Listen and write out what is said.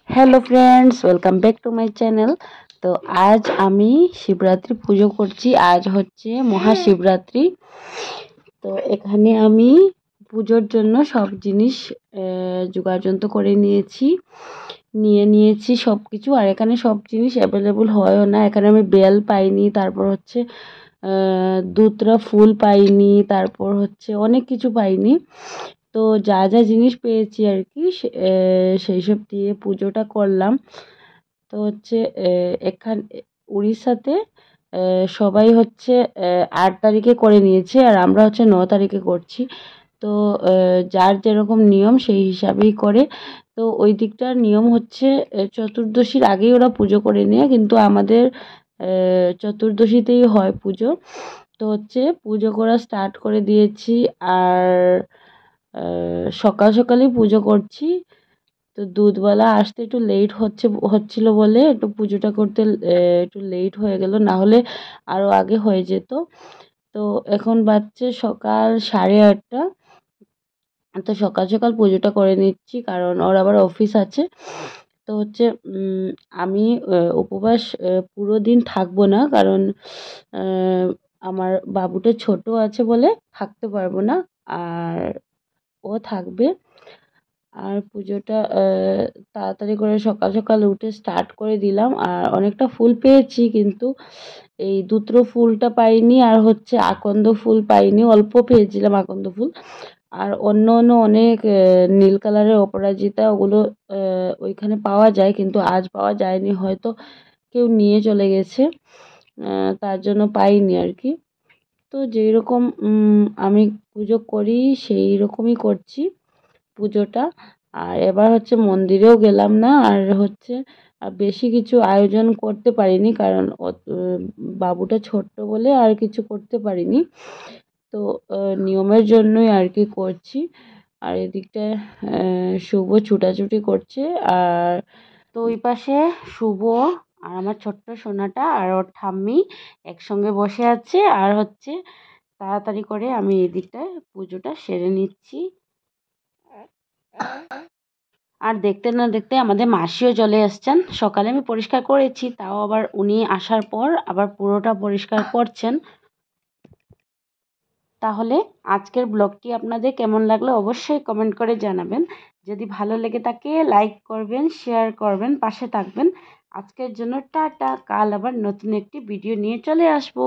Hello friends, welcome back to my channel. तो आज আমি শিবরাত্রি পুজো করছি। আজ হচ্ছে মহাশিবরাত্রি। তো এখানে আমি পুজোর জন্য সব জিনিস জোগাড়যন্ত্র করে নিয়েছি সব কিছু। আর এখানে সব জিনিস অ্যাভেলেবল হয়ও না। এখানে আমি বেল পাইনি, তারপর হচ্ছে দুত্রা ফুল পাইনি, তারপর হচ্ছে অনেক কিছু পাইনি। তো যা যা জিনিস পেয়েছি আর কি সেই সব দিয়ে পুজোটা করলাম। তো হচ্ছে এখানে উড়িষ্যাতে সবাই হচ্ছে 8 তারিখে করে নিয়েছে, আর আমরা হচ্ছে 9 তারিখে করছি। তো যার যেরকম নিয়ম সেই হিসাবেই করে। তো ওই দিকটার নিয়ম হচ্ছে চতুর্দশীর আগেই ওরা পুজো করে নেয়, কিন্তু আমাদের চতুর্দশীতেই হয় পুজো। তো হচ্ছে পুজো করা স্টার্ট করে দিয়েছি। আর সকাল সকালই পুজো করছি। তো দুধওয়ালা আসতে একটু লেট হচ্ছিল বলে একটু পুজোটা করতে একটু লেট হয়ে গেল, না হলে আরও আগে হয়ে যেত। তো এখন বাজছে সকাল 8:30। তো সকাল সকাল পুজোটা করে নিচ্ছি, কারণ ওর আবার অফিস আছে। তো হচ্ছে আমি উপবাস পুরো দিন থাকবো না, কারণ আমার বাবুটা ছোট আছে বলে থাকতে পারবো না। আর ও থাকবে। আর পুজোটা তাড়াতাড়ি করে সকাল সকাল উঠে স্টার্ট করে দিলাম। আর অনেকটা ফুল পেয়েছি, কিন্তু এই দুত্র ফুলটা পাইনি, আর হচ্ছে আকন্দ ফুল পাইনি, অল্প পেয়েছিলাম আকন্দ ফুল। আর অন্য অন্য অনেক নীল কালারের অপরাজিতা, ওগুলো ওইখানে পাওয়া যায়, কিন্তু আজ পাওয়া যায়নি, হয়তো কেউ নিয়ে চলে গেছে, তার জন্য পাইনি আর কি। তো যেই রকম আমি পুজো করি সেই রকমই করছি পুজোটা। আর এবার হচ্ছে মন্দিরেও গেলাম না, আর হচ্ছে আর বেশি কিছু আয়োজন করতে পারিনি, কারণ বাবুটা ছোট্ট বলে আর কিছু করতে পারিনি। তো নিয়মের জন্যই আর কি করছি। আর এদিকটায় শুভ ছুটাছুটি করছে। আর তো ওই পাশে শুভ আর আমার ছোট্ট সোনাটা আর ওর ঠাম্মি একসঙ্গে বসে আছে। আর হচ্ছে তাড়াতাড়ি করে আমি এদিকটায় পুজোটা সেরে নিচ্ছি। আর দেখতে না দেখতে আমাদের মাসিও চলে এসছেন। সকালে আমি পরিষ্কার করেছি, তাও আবার উনি আসার পর আবার পুরোটা পরিষ্কার করছেন। তাহলে আজকের ব্লগটি আপনাদের কেমন লাগলো অবশ্যই কমেন্ট করে জানাবেন। যদি ভালো লেগে থাকে লাইক করবেন, শেয়ার করবেন, পাশে থাকবেন। আজকের জন্য টাটা। কাল আবার নতুন একটি ভিডিও নিয়ে চলে আসবো।